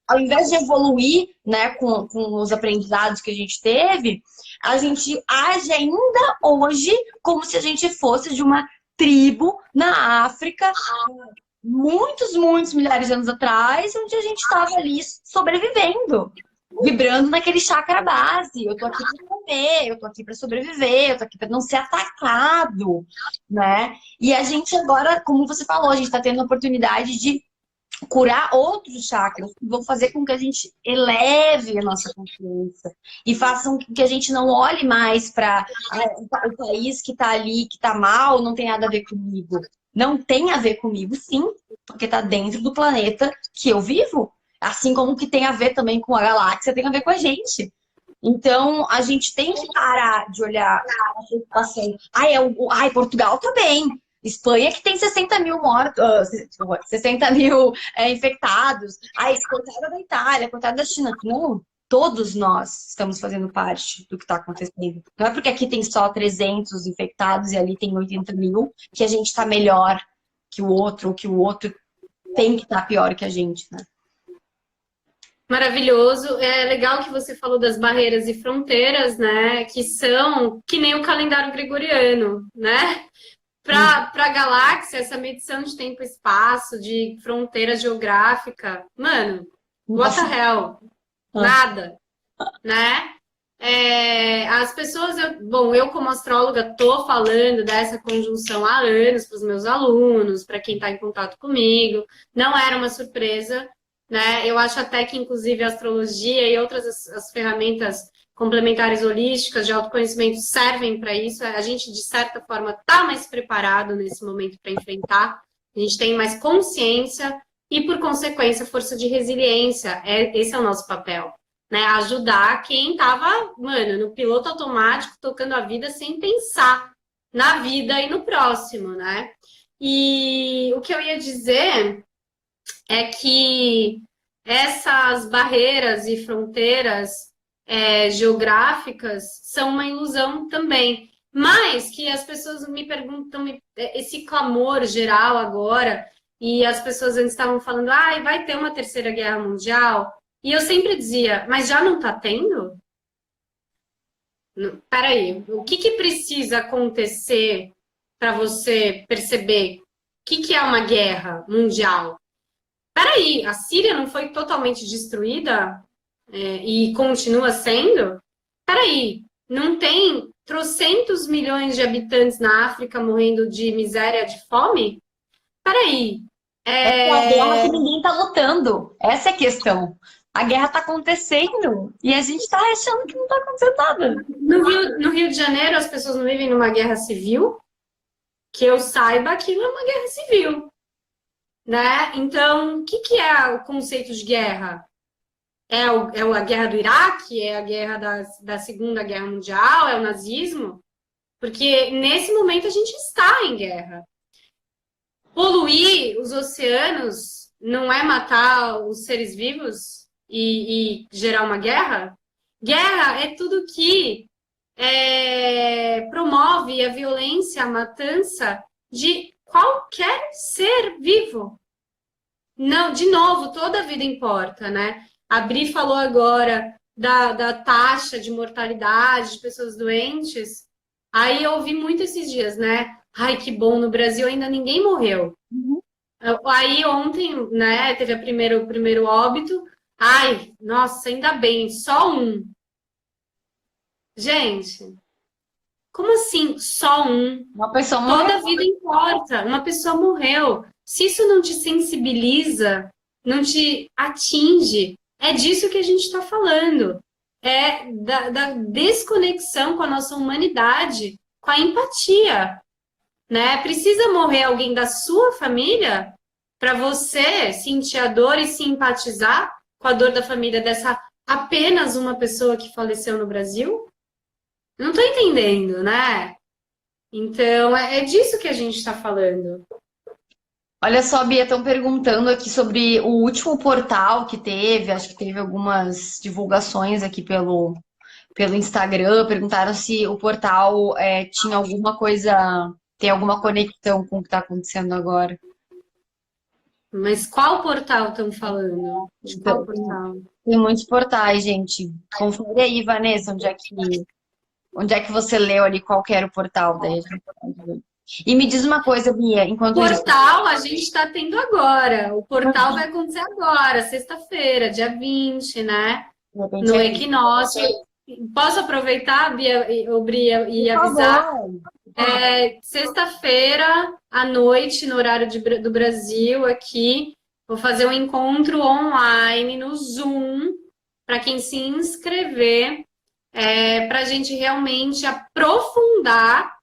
ao invés de evoluir, né, com os aprendizados que a gente teve, a gente age ainda hoje como se a gente fosse de uma tribo na África, muitos milhares de anos atrás, onde a gente estava ali sobrevivendo, vibrando naquele chakra base. Eu tô aqui para comer, eu tô aqui para sobreviver, eu tô aqui para não ser atacado, né? E a gente agora, como você falou, a gente está tendo a oportunidade de curar outros chakras que vão fazer com que a gente eleve a nossa consciência e façam com que a gente não olhe mais para o país que está ali, que está mal, não tem nada a ver comigo. Não tem a ver comigo, sim, porque está dentro do planeta que eu vivo. Assim como que tem a ver também com a galáxia, tem a ver com a gente. Então, a gente tem que parar de olhar a preocupação. Portugal tá bem. Espanha que tem 60 mil mortos, 60 mil infectados. Coitada da Itália, coitada da China. Não, todos nós estamos fazendo parte do que está acontecendo. Não é porque aqui tem só 300 infectados e ali tem 80 mil que a gente está melhor que o outro, ou que o outro tem que estar pior que a gente, né? Maravilhoso. É legal que você falou das barreiras e fronteiras, né? Que são que nem o calendário gregoriano, né? Para a galáxia, essa medição de tempo e espaço, de fronteira geográfica, mano, what the hell? Nada, né? As pessoas, eu como astróloga tô falando dessa conjunção há anos para os meus alunos, para quem está em contato comigo, não era uma surpresa, né? Eu acho até que, inclusive, a astrologia e outras as ferramentas complementares holísticas de autoconhecimento servem para isso. A gente, de certa forma, está mais preparado nesse momento para enfrentar. A gente tem mais consciência e, por consequência, força de resiliência. Esse é o nosso papel, né? Ajudar quem estava, no piloto automático, tocando a vida sem pensar na vida e no próximo, né? E o que eu ia dizer é que essas barreiras e fronteiras geográficas são uma ilusão também. Mas que as pessoas me perguntam, esse clamor geral agora, e as pessoas antes estavam falando, vai ter uma terceira guerra mundial, e eu sempre dizia, mas já não está tendo? Peraí, o que precisa acontecer para você perceber o que é uma guerra mundial? Peraí, a Síria não foi totalmente destruída e continua sendo? Peraí, não tem trocentos milhões de habitantes na África morrendo de miséria, de fome? peraí. É uma guerra que ninguém tá lutando. Essa é a questão. A guerra tá acontecendo e a gente tá achando que não tá acontecendo nada. No Rio de Janeiro, as pessoas não vivem numa guerra civil? Que eu saiba, aquilo é uma guerra civil, né? Então, o que é o conceito de guerra? É a guerra do Iraque? É a guerra da Segunda Guerra Mundial? É o nazismo? Porque nesse momento a gente está em guerra. Poluir os oceanos não é matar os seres vivos e gerar uma guerra? Guerra é tudo que promove a violência, a matança de qualquer ser vivo. Não, de novo, toda a vida importa, né? A Bri falou agora da taxa de mortalidade de pessoas doentes. Aí eu ouvi muito esses dias, né? Ai, que bom, no Brasil ainda ninguém morreu. Uhum. Aí ontem, né, teve o primeiro óbito. Ai, nossa, ainda bem, só um. Gente, como assim só um? Uma pessoa Toda morreu. a vida importa. Uma pessoa morreu. Se isso não te sensibiliza, não te atinge, é disso que a gente está falando. É da desconexão com a nossa humanidade, com a empatia, né? Precisa morrer alguém da sua família para você sentir a dor e simpatizar com a dor da família dessa apenas uma pessoa que faleceu no Brasil? Não estou entendendo, né? Então, é disso que a gente está falando. Olha só, Bia, estão perguntando aqui sobre o último portal que teve. Acho que teve algumas divulgações aqui pelo Instagram. Perguntaram se o portal tinha alguma coisa, tem alguma conexão com o que está acontecendo agora. Mas qual portal estão falando? De qual Então, portal? tem muitos portais, gente. Confere aí, Vanessa, onde é que você leu ali qual que era o portal? Daí a gente pode ver. E me diz uma coisa, Bia, enquanto isso. Portal a gente está tendo agora. O portal vai acontecer agora, sexta-feira, dia 20, né? De repente No é isso. equinócio. Posso aproveitar, Bia, Bri, e Por avisar? favor. Sexta-feira à noite, no horário do Brasil, aqui, vou fazer um encontro online no Zoom, para quem se inscrever, para a gente realmente aprofundar,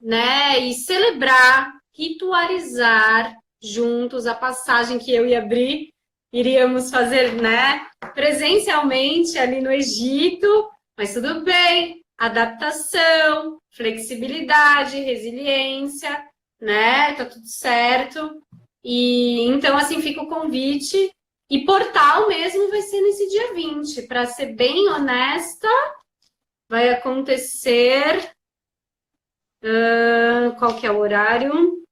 né, e celebrar, ritualizar juntos a passagem que eu e a Bri iríamos fazer, né, presencialmente ali no Egito, mas tudo bem, adaptação, flexibilidade, resiliência, né, tá tudo certo. E então, assim, fica o convite. E portal mesmo vai ser nesse dia 20. Para ser bem honesta, vai acontecer. Qual que é o horário?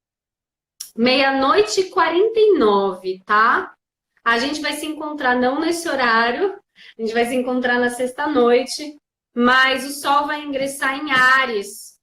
00:49, tá? A gente vai se encontrar não nesse horário, a gente vai se encontrar na sexta-noite, mas o Sol vai ingressar em Áries,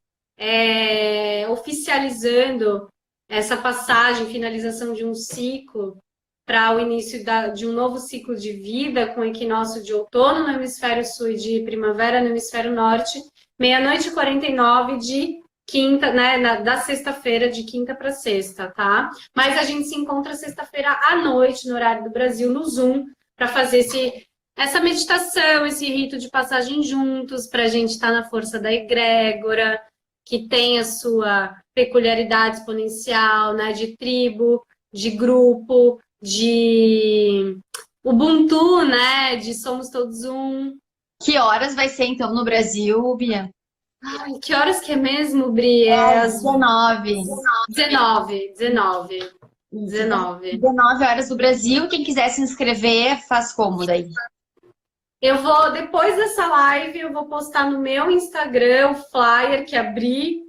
oficializando essa passagem, finalização de um ciclo para o início de um novo ciclo de vida, com equinócio de outono no hemisfério sul e de primavera no hemisfério norte, 00:49 de quinta, né, da sexta-feira, de quinta para sexta, tá? Mas a gente se encontra sexta-feira à noite, no horário do Brasil, no Zoom, para fazer essa meditação, esse rito de passagem juntos, para a gente estar na força da egrégora, que tem a sua peculiaridade exponencial, né, de tribo, de grupo, de Ubuntu, né, de somos todos um. Que horas vai ser então no Brasil, Bia? Ai, que horas que é mesmo, Bri? Às 19. 19, 19, Isso, 19. 19 horas do Brasil. Quem quiser se inscrever, faz como daí? Eu vou, depois dessa live, eu vou postar no meu Instagram o flyer que a Bri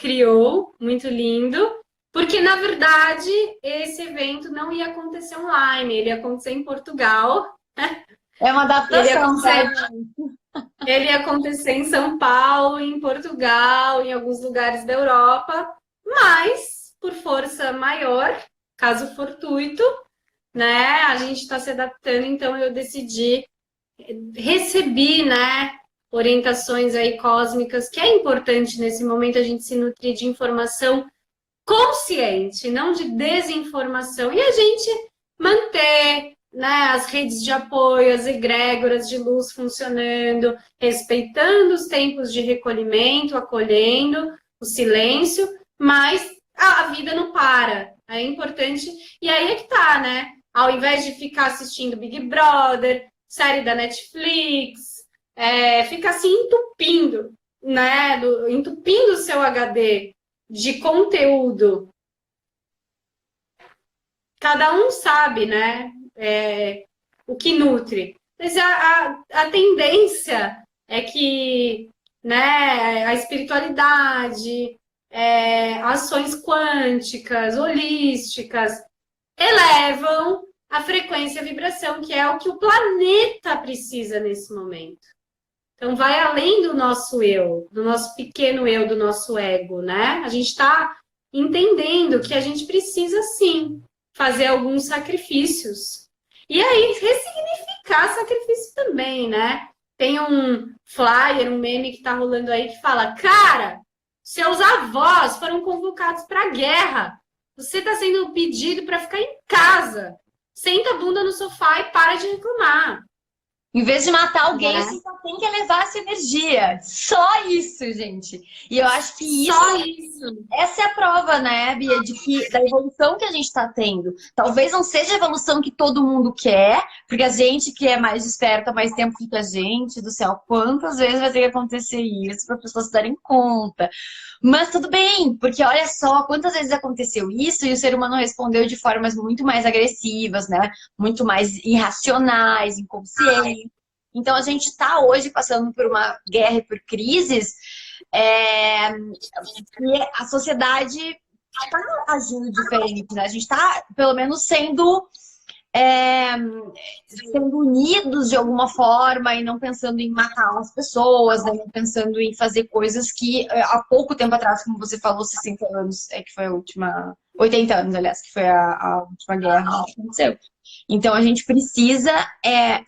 criou, muito lindo, porque, na verdade, esse evento não ia acontecer online, ele ia acontecer em Portugal, É uma adaptação, tá? ele ia acontecer em São Paulo, em Portugal, em alguns lugares da Europa, mas, por força maior, caso fortuito, né, a gente está se adaptando, então eu recebi, né, orientações aí cósmicas, que é importante nesse momento a gente se nutrir de informação consciente, não de desinformação. E a gente manter, né, as redes de apoio, as egrégoras de luz funcionando, respeitando os tempos de recolhimento, acolhendo o silêncio, mas a vida não para. É importante. E aí é que tá, né? Ao invés de ficar assistindo Big Brother, série da Netflix, fica assim entupindo, né? Entupindo o seu HD de conteúdo. Cada um sabe, né? O que nutre. Mas a tendência é que, né, a espiritualidade, ações quânticas, holísticas, elevam a frequência e a vibração, que é o que o planeta precisa nesse momento. Então, vai além do nosso eu, do nosso pequeno eu, do nosso ego, né? A gente está entendendo que a gente precisa, sim, fazer alguns sacrifícios. E aí, ressignificar sacrifício também, né? Tem um flyer, um meme que tá rolando aí que fala, cara, seus avós foram convocados para a guerra. Você está sendo pedido para ficar em casa. Senta a bunda no sofá e para de reclamar. Em vez de matar alguém, você só tem que elevar essa energia. Só isso, gente. E eu acho que essa é a prova, né, Bia, da evolução que a gente está tendo. Talvez não seja a evolução que todo mundo quer, porque a gente que é mais desperta há mais tempo que a gente, do céu, quantas vezes vai ter que acontecer isso para as pessoas se darem conta. Mas tudo bem, porque olha só quantas vezes aconteceu isso e o ser humano respondeu de formas muito mais agressivas, né? Muito mais irracionais, inconscientes. Então a gente está hoje passando por uma guerra e por crises e a sociedade está agindo diferente, né? A gente está, pelo menos, sendo unidos de alguma forma e não pensando em matar as pessoas, né? Não pensando em fazer coisas que há pouco tempo atrás, como você falou, 60 anos, que foi a última, 80 anos, aliás, que foi a última guerra que aconteceu. Então a gente precisa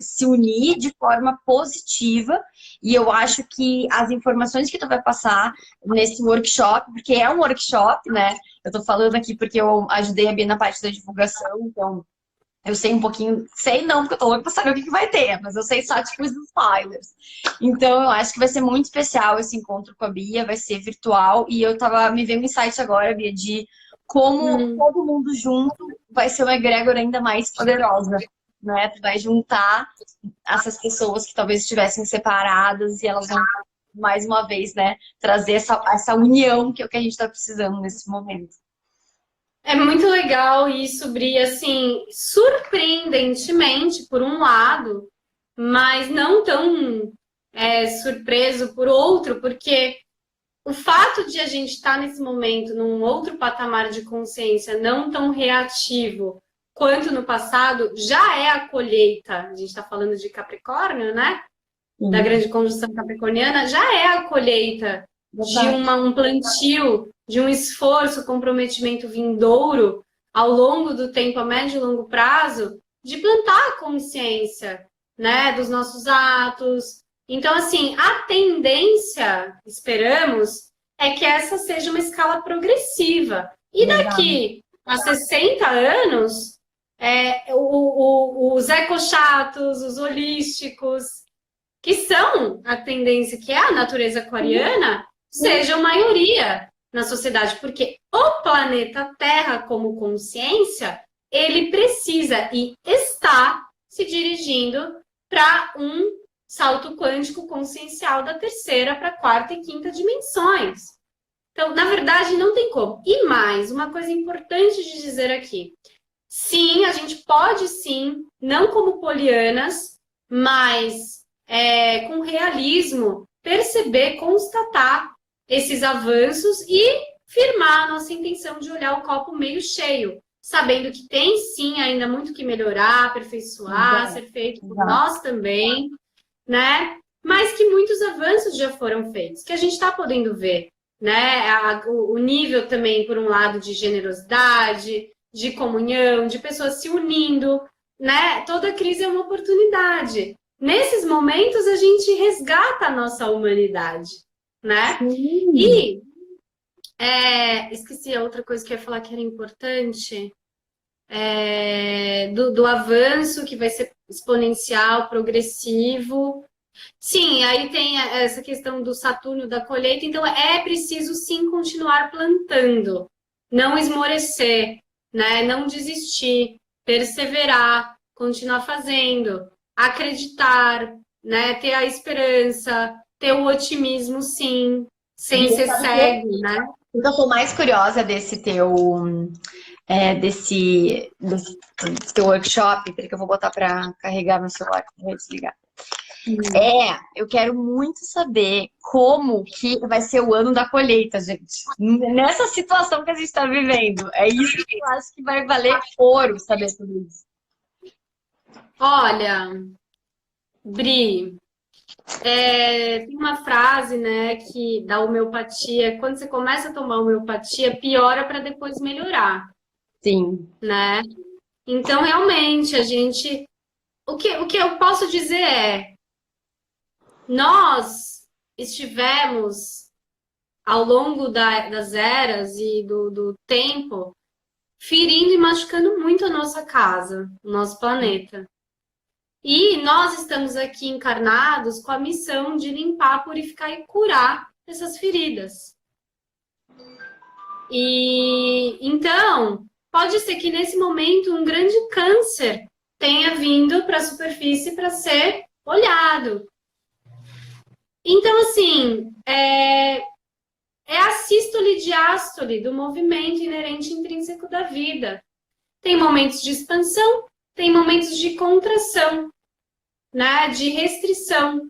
se unir de forma positiva e eu acho que as informações que tu vai passar nesse workshop, porque é um workshop, né? Eu tô falando aqui porque eu ajudei a Bia na parte da divulgação, então eu sei um pouquinho, sei não, porque eu tô louca pra saber o que vai ter, mas eu sei só, tipo, os spoilers. Então, eu acho que vai ser muito especial esse encontro com a Bia, vai ser virtual, e me veio um insight agora, Bia, de como todo mundo junto vai ser uma egrégora ainda mais poderosa, né? Tu vai juntar essas pessoas que talvez estivessem separadas, e elas vão, mais uma vez, né, trazer essa união que é o que a gente tá precisando nesse momento. É muito legal isso, Bri, assim, surpreendentemente, por um lado, mas não tão surpreso por outro, porque o fato de a gente estar nesse momento num outro patamar de consciência não tão reativo quanto no passado, já é a colheita. A gente está falando de Capricórnio, né? Da grande conjunção capricorniana, já é a colheita de um plantio, de um esforço, comprometimento vindouro ao longo do tempo, a médio e longo prazo, de plantar a consciência, né, dos nossos atos. Então, assim, a tendência, esperamos, é que essa seja uma escala progressiva. E daqui a 60 anos, os ecochatos, os holísticos, que são a tendência, que é a natureza aquariana, sejam maioria na sociedade, porque o planeta Terra, como consciência, ele precisa e está se dirigindo para um salto quântico consciencial da terceira para a quarta e quinta dimensões. Então, na verdade, não tem como. E mais, uma coisa importante de dizer aqui. Sim, a gente pode sim, não como polianas, mas com realismo, perceber, constatar esses avanços e firmar a nossa intenção de olhar o copo meio cheio, sabendo que tem sim ainda muito que melhorar, aperfeiçoar, ser feito por nós também, né? Mas que muitos avanços já foram feitos, que a gente está podendo ver, né? O nível também, por um lado, de generosidade, de comunhão, de pessoas se unindo, né? Toda crise é uma oportunidade. Nesses momentos, a gente resgata a nossa humanidade, né? E Esqueci a outra coisa que eu ia falar que era importante. Do avanço, que vai ser exponencial, progressivo. Sim, aí tem essa questão do Saturno, da colheita. Então, é preciso, sim, continuar plantando. Não esmorecer, né? Não desistir, perseverar, continuar fazendo, acreditar, né? Ter a esperança, ter o otismo, sim, sem Bia, ser sabe o quê? cego, né? O que eu tô mais curiosa desse teu workshop, peraí que eu vou botar pra carregar meu celular, que eu vou desligar. Eu quero muito saber como que vai ser o ano da colheita, gente. Nessa situação que a gente está vivendo. É isso que eu acho que vai valer ouro saber tudo isso. Olha, Bri, tem uma frase, né, que da homeopatia, quando você começa a tomar homeopatia, piora para depois melhorar, Sim. né? Então, realmente, o que eu posso dizer nós estivemos ao longo das eras e do tempo ferindo e machucando muito a nossa casa, o nosso planeta. E nós estamos aqui encarnados com a missão de limpar, purificar e curar essas feridas. E então, pode ser que nesse momento um grande câncer tenha vindo para a superfície para ser olhado. Então, assim, a sístole e diástole do movimento inerente intrínseco da vida. Tem momentos de expansão, tem momentos de contração, né, de restrição.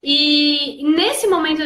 E nesse momento,